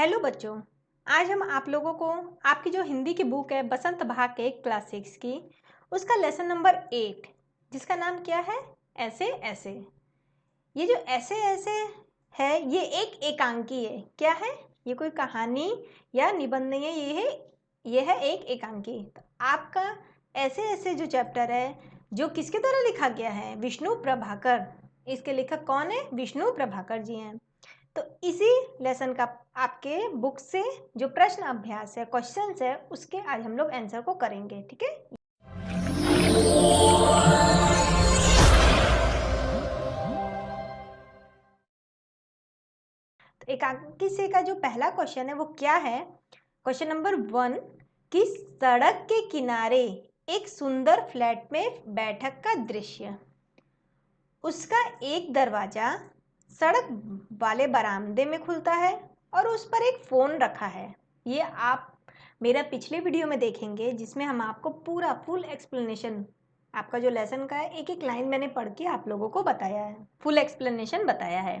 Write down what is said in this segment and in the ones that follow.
Hello बच्चों। आज हम आप लोगों को आपकी जो हिंदी की बुक है बसंत भाग के क्लास 6 की उसका लेसन नंबर 8 जिसका नाम क्या है ऐसे ऐसे। ये जो ऐसे ऐसे है ये एक एकांकी है। क्या है ये? कोई कहानी या निबंध नहीं है, ये है एक एकांकी। तो आपका ऐसे ऐसे जो चैप्टर है जो किसके द्वारा लिखा गया है? विष्णु प्रभाकर। इसके लेखक कौन है? विष्णु प्रभाकर जी हैं। तो इसी लेसन का आपके बुक से जो प्रश्न अभ्यास है, क्वेश्चंस है, उसके आज हम लोग आंसर को करेंगे। ठीक है। तो एकांकी से का जो पहला क्वेश्चन है वो क्या है? क्वेश्चन नंबर 1 कि सड़क के किनारे एक सुंदर फ्लैट में बैठक का दृश्य। उसका एक दरवाजा सड़क वाले बरामदे में खुलता है और उस पर एक फ़ोन रखा है। ये आप मेरा पिछले वीडियो में देखेंगे जिसमें हम आपको पूरा फुल एक्सप्लेनेशन आपका जो लेसन का है एक एक लाइन मैंने पढ़ के आप लोगों को बताया है, फुल एक्सप्लेनेशन बताया है।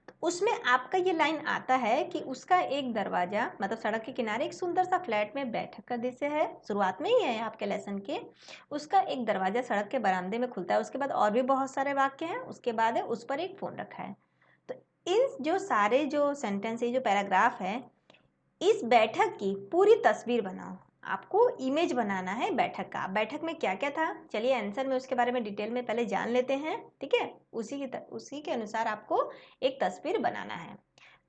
तो उसमें आपका ये लाइन आता है कि उसका एक दरवाजा मतलब सड़क के किनारे एक सुंदर सा फ्लैट में बैठक का दृश्य है। शुरुआत में ही है आपके लेसन के। उसका एक दरवाजा सड़क के बरामदे में खुलता है। उसके बाद और भी बहुत सारे वाक्य हैं। उसके बाद है उस पर एक फ़ोन रखा है। तो इन जो सारे जो सेंटेंस है, जो पैराग्राफ है, इस बैठक की पूरी तस्वीर बनाओ। आपको इमेज बनाना है बैठक का। बैठक में क्या क्या था, चलिए आंसर में उसके बारे में डिटेल में पहले जान लेते हैं। ठीक है। उसी के अनुसार आपको एक तस्वीर बनाना है।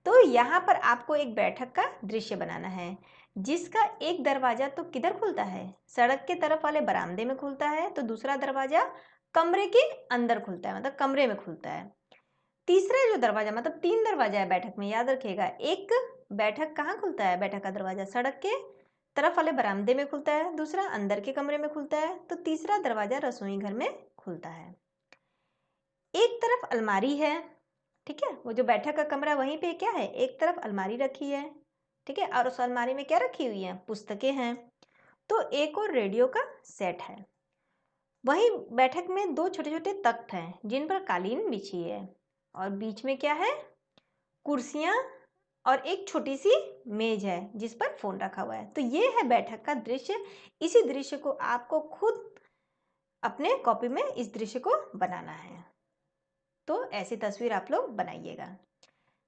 तो यहाँ पर आपको एक बैठक का दृश्य बनाना है जिसका एक दरवाजा तो किधर खुलता है? सड़क के तरफ वाले बरामदे में खुलता है। तो दूसरा दरवाजा कमरे के अंदर खुलता है, मतलब कमरे में खुलता है। तीसरा जो दरवाजा, मतलब 3 दरवाजा है बैठक में, याद रखिएगा। एक बैठक कहाँ खुलता है? बैठक का दरवाजा सड़क के तरफ वाले बरामदे में खुलता है। दूसरा अंदर के कमरे में खुलता है। तो तीसरा दरवाजा रसोई घर में खुलता है। एक तरफ अलमारी है। ठीक है। वो जो बैठक का कमरा वहीं पे क्या है, एक तरफ अलमारी रखी है। ठीक है। और उस अलमारी में क्या रखी हुई है? पुस्तकें हैं। तो एक और रेडियो का सेट है। वहीं बैठक में 2 छोटे छोटे तख्त हैं जिन पर कालीन बिछी है। और बीच में क्या है? कुर्सियां और एक छोटी सी मेज है जिस पर फोन रखा हुआ है। तो ये है बैठक का दृश्य। इसी दृश्य को आपको खुद अपने कॉपी में इस दृश्य को बनाना है। तो ऐसी तस्वीर आप लोग बनाइएगा।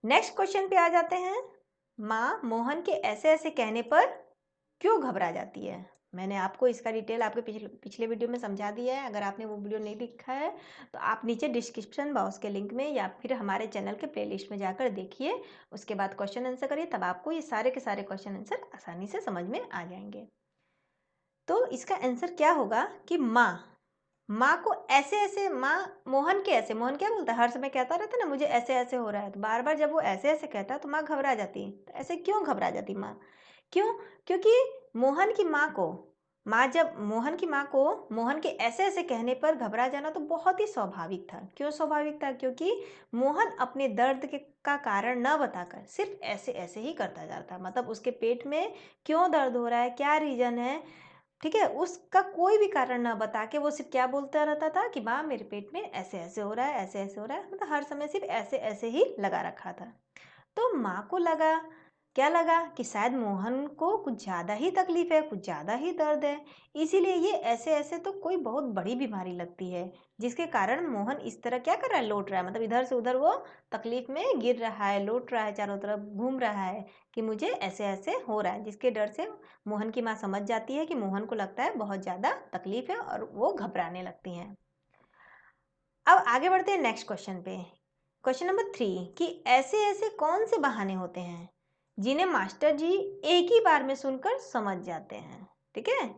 नेक्स्ट क्वेश्चन पे आ जाते हैं। माँ मोहन के ऐसे ऐसे कहने पर क्यों घबरा जाती है? मैंने आपको इसका डिटेल आपके पिछले वीडियो में समझा दिया है। अगर आपने वो वीडियो नहीं देखा है तो आप नीचे डिस्क्रिप्शन बॉक्स के लिंक में या फिर हमारे चैनल के प्लेलिस्ट में जाकर देखिए। उसके बाद क्वेश्चन आंसर करिए, तब आपको ये सारे के सारे क्वेश्चन आंसर आसानी से समझ में आ जाएंगे। तो इसका आंसर क्या होगा कि माँ को ऐसे ऐसे, माँ मोहन के ऐसे, मोहन क्या बोलता है? हर समय कहता रहता है ना मुझे ऐसे ऐसे हो रहा है। तो बार बार जब वो ऐसे ऐसे कहता है तो माँ घबरा जाती है। तो ऐसे क्यों घबरा जाती माँ? क्यों? क्योंकि मोहन की माँ को, जब मोहन की माँ को मोहन के ऐसे ऐसे कहने पर घबरा जाना तो बहुत ही स्वाभाविक था। क्यों स्वाभाविक था? क्योंकि मोहन अपने दर्द के का कारण न बताकर सिर्फ ऐसे ऐसे ही करता जाता, मतलब उसके पेट में क्यों दर्द हो रहा है, क्या रीजन है, ठीक है, उसका कोई भी कारण ना बता के वो सिर्फ क्या बोलता रहता था कि माँ मेरे पेट में ऐसे ऐसे हो रहा है, ऐसे ऐसे हो रहा है। मतलब हर समय सिर्फ ऐसे ऐसे ही लगा रखा था। तो माँ को लगा, क्या लगा कि शायद मोहन को कुछ ज़्यादा ही तकलीफ है, कुछ ज़्यादा ही दर्द है, इसीलिए ये ऐसे ऐसे तो कोई बहुत बड़ी बीमारी लगती है जिसके कारण मोहन इस तरह क्या कर रहा है, लौट रहा है, मतलब इधर से उधर वो तकलीफ में गिर रहा है, लौट रहा है, चारों तरफ घूम रहा है कि मुझे ऐसे ऐसे हो रहा है। जिसके डर से मोहन की माँ समझ जाती है कि मोहन को लगता है बहुत ज़्यादा तकलीफ है और वो घबराने लगती हैं। अब आगे बढ़ते हैं नेक्स्ट क्वेश्चन पे। क्वेश्चन नंबर 3 कि ऐसे ऐसे कौन से बहाने होते हैं जिन्हें मास्टर जी एक ही बार में सुनकर समझ जाते हैं? ठीक है।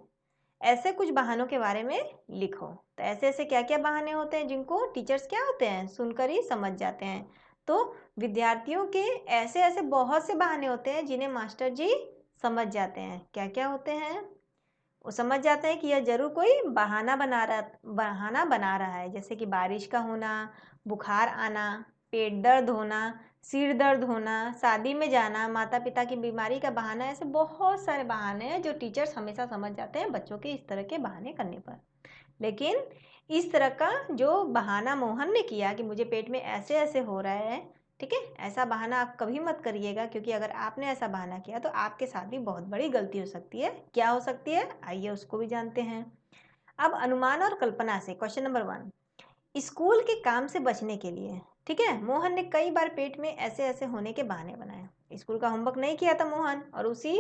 ऐसे कुछ बहानों के बारे में लिखो। तो ऐसे ऐसे क्या क्या बहाने होते हैं जिनको टीचर्स क्या होते हैं, सुनकर ही समझ जाते हैं? तो विद्यार्थियों के ऐसे ऐसे बहुत से बहाने होते हैं जिन्हें मास्टर जी समझ जाते हैं। क्या क्या होते हैं? वो समझ जाते हैं कि यह जरूर कोई बहाना बना रहा है, जैसे कि बारिश का होना, बुखार आना, पेट दर्द होना, सिर दर्द होना, शादी में जाना, माता पिता की बीमारी का बहाना। ऐसे बहुत सारे बहाने हैं जो टीचर्स हमेशा समझ जाते हैं बच्चों के इस तरह के बहाने करने पर। लेकिन इस तरह का जो बहाना मोहन ने किया कि मुझे पेट में ऐसे ऐसे हो रहा है, ठीक है, ऐसा बहाना आप कभी मत करिएगा, क्योंकि अगर आपने ऐसा बहाना किया तो आपके साथ भी बहुत बड़ी गलती हो सकती है। क्या हो सकती है, आइए उसको भी जानते हैं। अब अनुमान और कल्पना से क्वेश्चन नंबर 1, स्कूल के काम से बचने के लिए, ठीक है, मोहन ने कई बार पेट में ऐसे ऐसे होने के बहाने बनाए। स्कूल का होमवर्क नहीं किया था मोहन, और उसी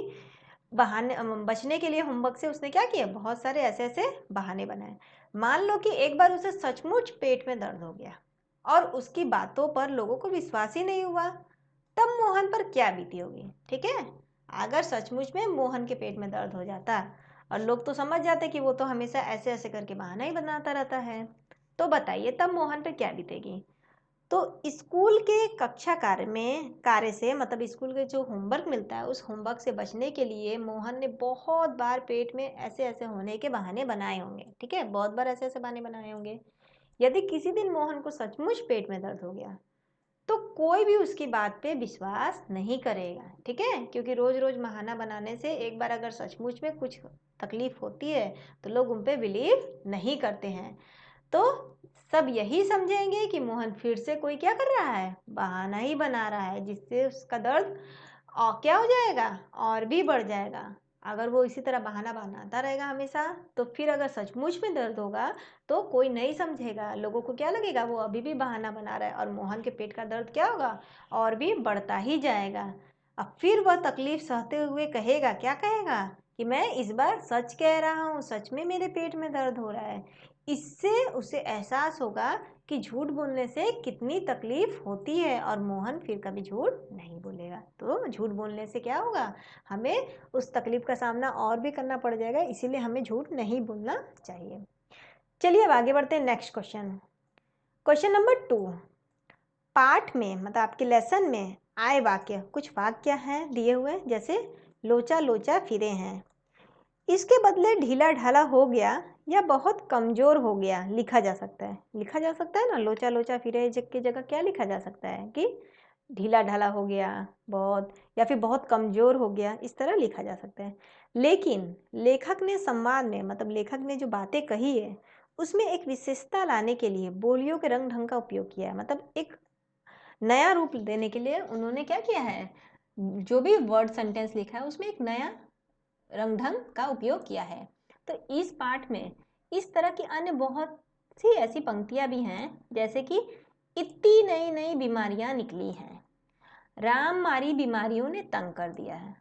बहाने बचने के लिए होमवर्क से उसने क्या किया, बहुत सारे ऐसे ऐसे बहाने बनाए। मान लो कि एक बार उसे सचमुच पेट में दर्द हो गया और उसकी बातों पर लोगों को विश्वास ही नहीं हुआ, तब मोहन पर क्या बीती होगी। ठीक है, अगर सचमुच में मोहन के पेट में दर्द हो जाता और लोग तो समझ जाते कि वो तो हमेशा ऐसे ऐसे करके बहाना ही बनाता रहता है, तो बताइए तब मोहन पर क्या बीतेगी। तो स्कूल के कक्षा कार्य से मतलब स्कूल के जो होमवर्क मिलता है, उस होमवर्क से बचने के लिए मोहन ने बहुत बार पेट में ऐसे ऐसे होने के बहाने बनाए होंगे। ठीक है, बहुत बार ऐसे ऐसे बहाने बनाए होंगे। यदि किसी दिन मोहन को सचमुच पेट में दर्द हो गया तो कोई भी उसकी बात पे विश्वास नहीं करेगा। ठीक है, क्योंकि रोज रोज बहाना बनाने से एक बार अगर सचमुच में कुछ तकलीफ होती है तो लोग उन पे बिलीव नहीं करते हैं। तो सब यही समझेंगे कि मोहन फिर से कोई क्या कर रहा है, बहाना ही बना रहा है, जिससे उसका दर्द और क्या हो जाएगा, और भी बढ़ जाएगा। अगर वो इसी तरह बहाना बनाता रहेगा हमेशा, तो फिर अगर सचमुच में दर्द होगा तो कोई नहीं समझेगा, लोगों को क्या लगेगा, वो अभी भी बहाना बना रहा है, और मोहन के पेट का दर्द क्या होगा, और भी बढ़ता ही जाएगा। अब फिर वह तकलीफ सहते हुए कहेगा, क्या कहेगा, कि मैं इस बार सच कह रहा हूँ, सच में मेरे पेट में दर्द हो रहा है। इससे उसे एहसास होगा कि झूठ बोलने से कितनी तकलीफ होती है, और मोहन फिर कभी झूठ नहीं बोलेगा। तो झूठ बोलने से क्या होगा, हमें उस तकलीफ का सामना और भी करना पड़ जाएगा, इसीलिए हमें झूठ नहीं बोलना चाहिए। चलिए अब आगे बढ़ते हैं नेक्स्ट क्वेश्चन। क्वेश्चन नंबर 2, पाठ में मतलब आपके लेसन में आए वाक्य, कुछ वाक्य हैं दिए हुए, जैसे लोचा लोचा फिरे हैं, इसके बदले ढीला ढाला हो गया या बहुत कमजोर हो गया लिखा जा सकता है। लिखा जा सकता है ना, लोचा लोचा फिरे की जगह क्या लिखा जा सकता है कि ढीला ढाला हो गया बहुत, या फिर बहुत कमजोर हो गया, इस तरह लिखा जा सकता है। लेकिन लेखक ने संवाद में मतलब लेखक ने जो बातें कही है उसमें एक विशेषता लाने के लिए बोलियों के रंग ढंग का उपयोग किया है। मतलब एक नया रूप देने के लिए उन्होंने क्या किया है, जो भी वर्ड सेंटेंस लिखा है उसमें एक नया रंग ढंग का उपयोग किया है। तो इस पाठ में इस तरह की अन्य बहुत सी ऐसी पंक्तियां भी हैं, जैसे कि इतनी नई नई बीमारियां निकली हैं, राम मारी बीमारियों ने तंग कर दिया है,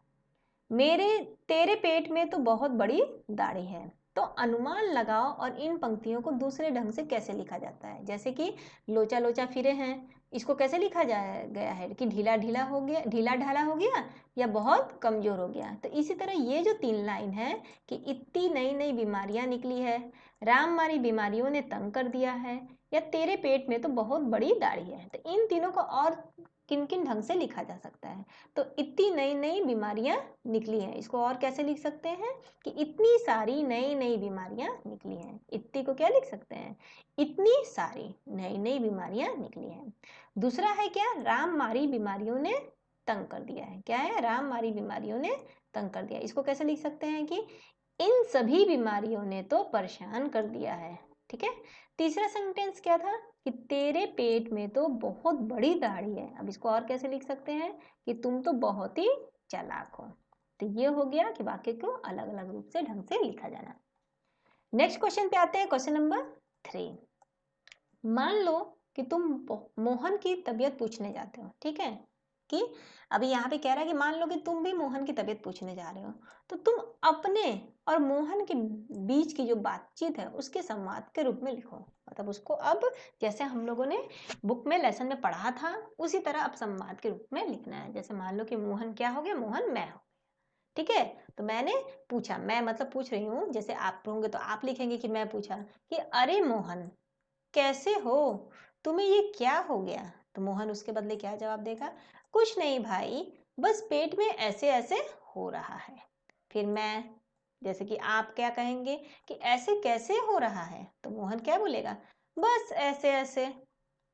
मेरे तेरे पेट में तो बहुत बड़ी दाढ़ी है। तो अनुमान लगाओ और इन पंक्तियों को दूसरे ढंग से कैसे लिखा जाता है। जैसे कि लोचा लोचा फिरे हैं, इसको कैसे लिखा जाया गया है कि ढीला ढीला हो गया, ढीला ढाला हो गया, या बहुत कमजोर हो गया। तो इसी तरह ये जो 3 लाइन है कि इतनी नई नई बीमारियां निकली है, राम मारी बीमारियों ने तंग कर दिया है, या तेरे पेट में तो बहुत बड़ी दाढ़ी है, तो इन तीनों को और किन किन ढंग से लिखा जा सकता है। तो इतनी नई नई बीमारियां निकली हैं, इसको और कैसे लिख सकते हैं कि इतनी सारी नई नई बीमारियां निकली हैं। इतनी को क्या लिख सकते हैं, इतनी सारी नई नई बीमारियां निकली हैं। दूसरा है क्या, राम मारी बीमारियों ने तंग कर दिया है। क्या है, राम मारी बीमारियों ने तंग कर दिया, इसको कैसे लिख सकते हैं कि इन सभी बीमारियों ने तो परेशान कर दिया है। ठीक है, तीसरा सेंटेंस क्या था कि तेरे पेट में तो बहुत बड़ी दाढ़ी है। अब इसको और कैसे लिख सकते हैं कि तुम तो बहुत ही चालाक हो। तो ये हो गया कि वाक्य को अलग अलग रूप से ढंग से लिखा जाना। नेक्स्ट क्वेश्चन पे आते हैं, क्वेश्चन नंबर 3। मान लो कि तुम मोहन की तबीयत पूछने जाते हो। ठीक है, कि अभी यहाँ पे कह रहा है कि मान लो कि तुम भी मोहन की तबीयत पूछने जा रहे हो, तो तुम अपने और मोहन के बीच की जो बातचीत है उसके संवाद के रूप में लिखो। मतलब उसको अब जैसे हम लोगों ने बुक में लेसन में पढ़ा था उसी तरह अब संवाद के रूप में लिखना है। जैसे मान लो कि मोहन क्या हो गया, मोहन मैं हो। ठीक है, तो मैंने पूछा, मैं मतलब पूछ रही हूँ, जैसे आप होंगे तो आप लिखेंगे कि मैं पूछा कि अरे मोहन कैसे हो, तुम्हें ये क्या हो गया। तो मोहन उसके बदले क्या जवाब देगा, कुछ नहीं भाई, बस पेट में ऐसे ऐसे हो रहा है। फिर मैं, जैसे कि आप क्या कहेंगे कि ऐसे कैसे हो रहा है, तो मोहन क्या बोलेगा, बस ऐसे ऐसे।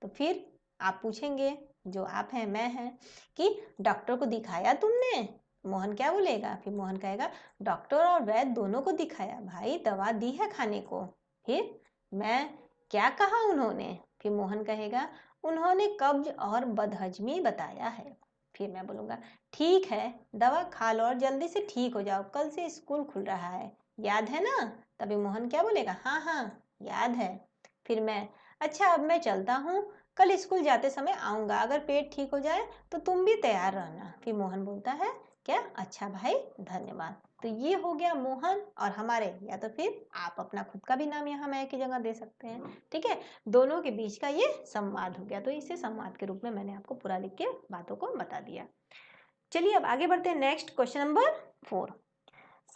तो फिर आप पूछेंगे, जो आप हैं मैं है, कि डॉक्टर को दिखाया तुमने। मोहन क्या बोलेगा, फिर मोहन कहेगा डॉक्टर और वैद्य दोनों को दिखाया भाई, दवा दी है खाने को। फिर मैं, क्या कहा उन्होंने, फिर मोहन कहेगा उन्होंने कब्ज और बदहजमी बताया है। फिर मैं बोलूँगा, ठीक है, दवा खा लो और जल्दी से ठीक हो जाओ, कल से स्कूल खुल रहा है, याद है ना? तभी मोहन क्या बोलेगा, हाँ हाँ याद है। फिर मैं, अच्छा अब मैं चलता हूँ, कल स्कूल जाते समय आऊँगा, अगर पेट ठीक हो जाए तो तुम भी तैयार रहना। फिर मोहन बोलता है, क्या, अच्छा भाई, धन्यवाद। तो ये हो गया मोहन और हमारे, या तो फिर आप अपना खुद का भी नाम यहाँ मैं की जगह दे सकते हैं। ठीक है, दोनों के बीच का ये संवाद हो गया, तो इसे संवाद के रूप में मैंने आपको पूरा लिख के बातों को बता दिया। चलिए अब आगे बढ़ते हैं। नेक्स्ट क्वेश्चन नंबर 4,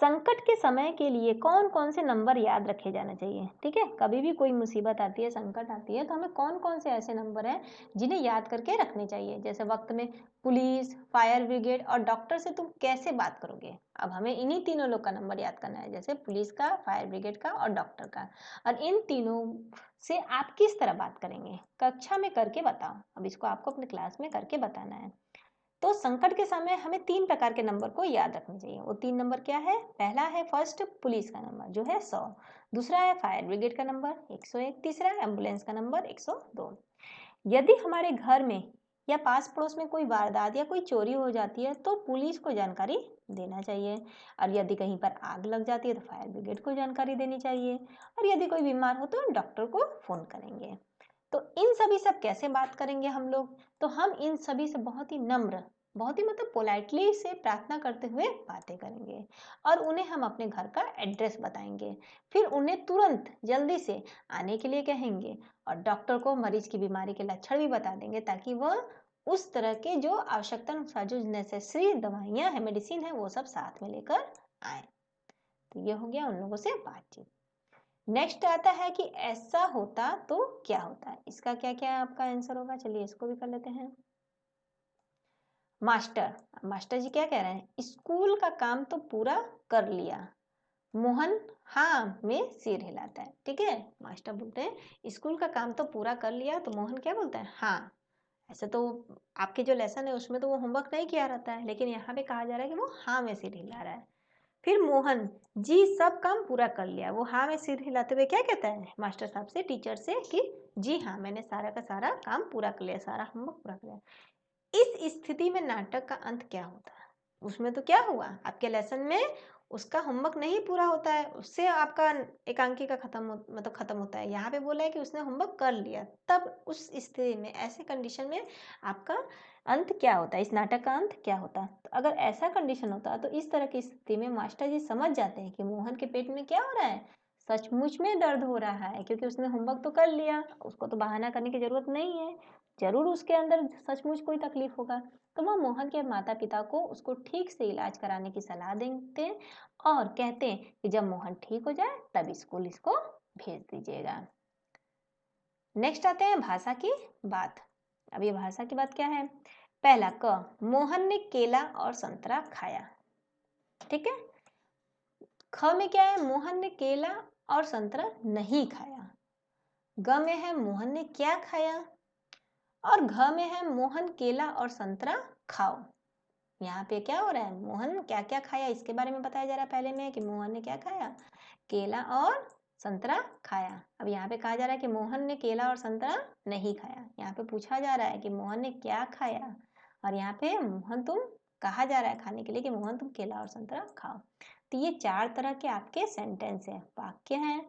संकट के समय के लिए कौन कौन से नंबर याद रखे जाने चाहिए। ठीक है, कभी भी कोई मुसीबत आती है, संकट आती है, तो हमें कौन कौन से ऐसे नंबर हैं जिन्हें याद करके रखने चाहिए। जैसे वक्त में पुलिस, फायर ब्रिगेड और डॉक्टर से तुम कैसे बात करोगे, अब हमें इन्हीं तीनों लोग का नंबर याद करना है, जैसे पुलिस का, फायर ब्रिगेड का और डॉक्टर का। और इन तीनों से आप किस तरह बात करेंगे, कक्षा में करके बताओ। अब इसको आपको अपने क्लास में करके बताना है। तो संकट के समय हमें 3 प्रकार के नंबर को याद रखने चाहिए। वो 3 नंबर क्या है, पहला है फर्स्ट पुलिस का नंबर जो है 100, दूसरा है फायर ब्रिगेड का नंबर 101, तीसरा एम्बुलेंस का नंबर 102। यदि हमारे घर में या पास पड़ोस में कोई वारदात या कोई चोरी हो जाती है तो पुलिस को जानकारी देना चाहिए, और यदि कहीं पर आग लग जाती है तो फायर ब्रिगेड को जानकारी देनी चाहिए, और यदि कोई बीमार हो तो डॉक्टर को फोन करेंगे। तो इन सभी सब कैसे बात करेंगे हम लोग, तो हम इन सभी से बहुत ही नम्र, बहुत ही मतलब पोलाइटली से प्रार्थना करते हुए बातें करेंगे, और उन्हें हम अपने घर का एड्रेस बताएंगे। फिर उन्हें तुरंत जल्दी से आने के लिए कहेंगे, और डॉक्टर को मरीज की बीमारी के लक्षण भी बता देंगे, ताकि वह उस तरह के जो आवश्यकता अनुसार जो नेसेसरी दवाइयाँ हैं, मेडिसिन है, वो सब साथ में लेकर आए। तो ये हो गया उन लोगों से बातचीत। नेक्स्ट आता है कि ऐसा होता तो क्या होता है, इसका क्या क्या आपका आंसर होगा, चलिए इसको भी कर लेते हैं। मास्टर, मास्टर जी क्या कह रहे हैं, स्कूल का काम तो पूरा कर लिया। मोहन हाँ में सिर हिलाता है। ठीक है, मास्टर बोलते हैं स्कूल का काम तो पूरा कर लिया, तो मोहन क्या बोलता है, हाँ। ऐसे तो आपके जो लेसन है उसमें तो वो होमवर्क नहीं किया रहता है, लेकिन यहाँ पे कहा जा रहा है कि वो हाँ में सिर हिला रहा है। फिर मोहन, जी सब काम पूरा कर लिया। वो हाँ में सिर हिलाते हुए क्या कहता है मास्टर साहब से, टीचर से, कि जी हाँ मैंने सारा का सारा काम पूरा कर लिया, सारा होमवर्क पूरा कर लिया। इस स्थिति में नाटक का अंत क्या होता है, उसमें तो क्या हुआ, आपके लेसन में उसका होमवर्क नहीं पूरा होता है, उससे आपका एकांकी का मतलब खत्म होता है। यहाँ पे बोला है कि उसने होमवर्क कर लिया, तब उस स्थिति में, ऐसे कंडीशन में आपका अंत क्या होता है, इस नाटक का अंत क्या होता। तो अगर ऐसा कंडीशन होता तो इस तरह की स्थिति में मास्टर जी समझ जाते हैं कि मोहन के पेट में क्या हो रहा है, सचमुच में दर्द हो रहा है, क्योंकि उसने होमवर्क तो कर लिया, उसको तो बहाना करने की जरूरत नहीं है, जरूर उसके अंदर सचमुच कोई तकलीफ होगा। तो वह मोहन के माता पिता को उसको ठीक से इलाज कराने की सलाह देते हैं, और कहते हैं कि जब मोहन ठीक हो जाए तब स्कूल इसको भेज दीजिएगा। नेक्स्ट आते हैं भाषा की बात। अब ये भाषा की बात क्या है, पहला क, मोहन ने केला और संतरा खाया। ठीक है, ख में क्या है, मोहन ने केला और संतरा नहीं खाया। ग में है मोहन ने क्या खाया, और घ में है मोहन केला और संतरा खाओ। यहाँ पे क्या हो रहा है, मोहन क्या क्या खाया इसके बारे में बताया जा रहा है। पहले में कि मोहन ने क्या खाया, केला और संतरा खाया। अब यहाँ पे कहा जा रहा है कि मोहन ने केला और संतरा नहीं खाया। यहाँ पे पूछा जा रहा है कि मोहन ने क्या खाया, और यहाँ पे मोहन तुम कहा जा रहा है खाने के लिए कि मोहन तुम केला और संतरा खाओ। तो ये 4 तरह के आपके सेंटेंस है, वाक्य हैं।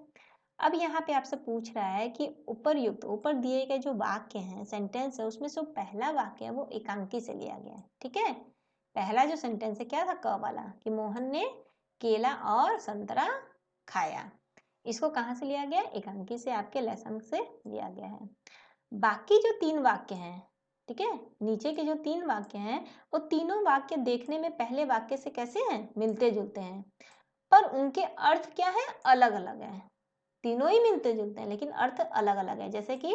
अब यहाँ पे आपसे पूछ रहा है कि उपर्युक्त, ऊपर दिए गए जो वाक्य हैं, सेंटेंस है, उसमें से पहला वाक्य है वो एकांकी से लिया गया है। ठीक है, पहला जो सेंटेंस है क्या था, क वाला, कि मोहन ने केला और संतरा खाया। इसको कहाँ से लिया गया, एकांकी से, आपके लेसन से लिया गया है। बाकी जो 3 वाक्य हैं, ठीक है, नीचे के जो 3 वाक्य हैं, वो तीनों वाक्य देखने में पहले वाक्य से कैसे हैं, मिलते जुलते हैं, पर उनके अर्थ क्या है, अलग अलग है। तीनों ही मिलते जुलते हैं लेकिन अर्थ अलग अलग है। जैसे कि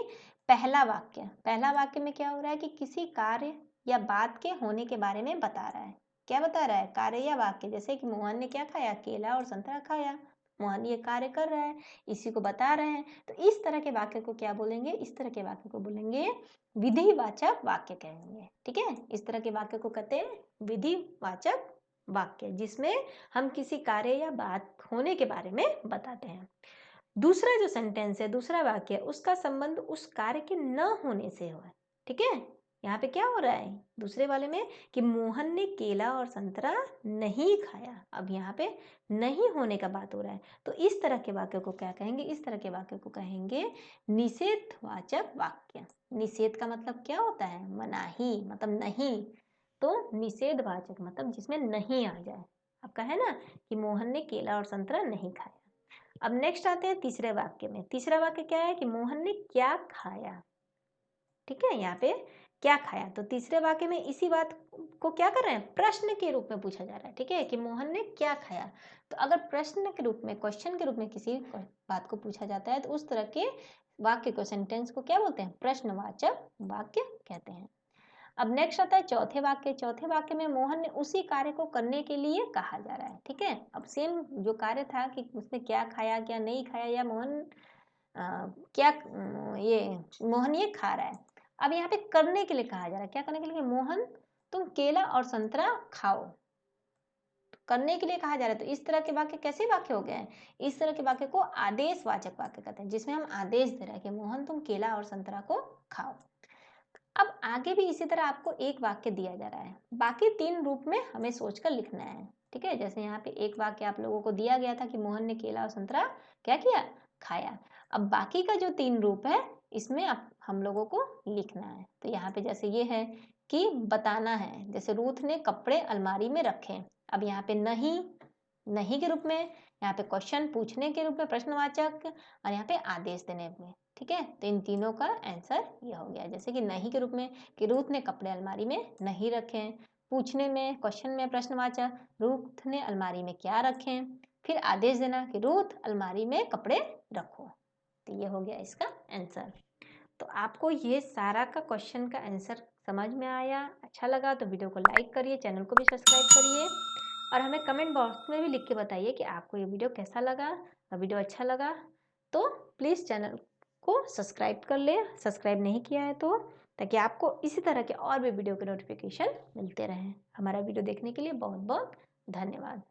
पहला वाक्य में क्या हो रहा है कि किसी कार्य या बात के होने के बारे में बता रहा है। क्या बता रहा है, कार्य या वाक्य। जैसे कि मोहन ने क्या खाया, केला और संतरा खाया, मोहन ये कार्य कर रहा है, इसी को बता रहे हैं। तो इस तरह के वाक्य को क्या बोलेंगे, इस तरह के वाक्य को बोलेंगे विधिवाचक वाक्य कहेंगे। ठीक है, इस तरह के वाक्य को कहते हैं विधिवाचक वाक्य, जिसमें हम किसी कार्य या बात होने के बारे में बताते हैं। दूसरा जो सेंटेंस है, दूसरा वाक्य है, उसका संबंध उस कार्य के न होने से हो, ठीक है। यहाँ पे क्या हो रहा है दूसरे वाले में कि मोहन ने केला और संतरा नहीं खाया। अब यहाँ पे नहीं होने का बात हो रहा है, तो इस तरह के वाक्य को क्या कहेंगे? इस तरह के वाक्य को कहेंगे निषेधवाचक वाक्य। निषेध का मतलब क्या होता है? मनाही, मतलब नहीं। तो निषेधवाचक मतलब जिसमें नहीं आ जाए। आपका है ना कि मोहन ने केला और संतरा नहीं खाया। अब नेक्स्ट आते हैं तीसरे वाक्य में। तीसरा वाक्य क्या है कि मोहन ने क्या खाया, ठीक है। यहाँ पे क्या खाया, तो तीसरे वाक्य में इसी बात को क्या कर रहे हैं? प्रश्न के रूप में पूछा जा रहा है, ठीक है, कि मोहन ने क्या खाया। तो अगर प्रश्न के रूप में, क्वेश्चन के रूप में किसी बात को पूछा जाता है तो उस तरह के वाक्य को, सेंटेंस को क्या बोलते हैं? प्रश्नवाचक वाक्य कहते हैं। अब नेक्स्ट आता है चौथे वाक्य। चौथे वाक्य में मोहन ने उसी कार्य को करने के लिए कहा जा रहा है, ठीक है। अब सेम जो कार्य था कि उसने क्या खाया, क्या नहीं खाया, या मोहन मोहन ये खा रहा है। अब यहाँ पे करने के लिए कहा जा रहा है। क्या करने के लिए? मोहन तुम केला और संतरा खाओ, तो करने के लिए कहा जा रहा है। तो इस तरह के वाक्य कैसे वाक्य हो गए हैं? इस तरह के वाक्य को आदेशवाचक वाक्य कहते हैं, जिसमें हम आदेश दे रहे हैं कि मोहन तुम केला और संतरा को खाओ। अब आगे भी इसी तरह आपको एक वाक्य दिया जा रहा है, बाकी 3 रूप में हमें सोचकर लिखना है, ठीक है। जैसे यहाँ पे एक वाक्य आप लोगों को दिया गया था कि मोहन ने केला और संतरा क्या किया? खाया। अब बाकी का जो 3 रूप है इसमें आप हम लोगों को लिखना है। तो यहाँ पे जैसे ये है कि बताना है, जैसे रूथ ने कपड़े अलमारी में रखे। अब यहाँ पे नहीं, नहीं के रूप में, यहाँ पे क्वेश्चन पूछने के रूप में प्रश्नवाचक, और यहाँ पे आदेश देने में, ठीक है। तो इन तीनों का आंसर ये हो गया। जैसे कि नहीं के रूप में कि रूथ ने कपड़े अलमारी में नहीं रखे, पूछने में, क्वेश्चन में प्रश्नवाचक, रूथ ने अलमारी में क्या रखे, फिर आदेश देना कि रूथ अलमारी में कपड़े रखो। तो ये हो गया इसका आंसर। तो आपको ये सारा का क्वेश्चन का आंसर समझ में आया? अच्छा लगा तो वीडियो को लाइक करिए, चैनल को भी सब्सक्राइब करिए, और हमें कमेंट बॉक्स में भी लिख के बताइए कि आपको ये वीडियो कैसा लगा। और वीडियो अच्छा लगा तो प्लीज़ चैनल को सब्सक्राइब कर ले, सब्सक्राइब नहीं किया है तो, ताकि आपको इसी तरह के और भी वीडियो के नोटिफिकेशन मिलते रहें। हमारा वीडियो देखने के लिए बहुत बहुत धन्यवाद।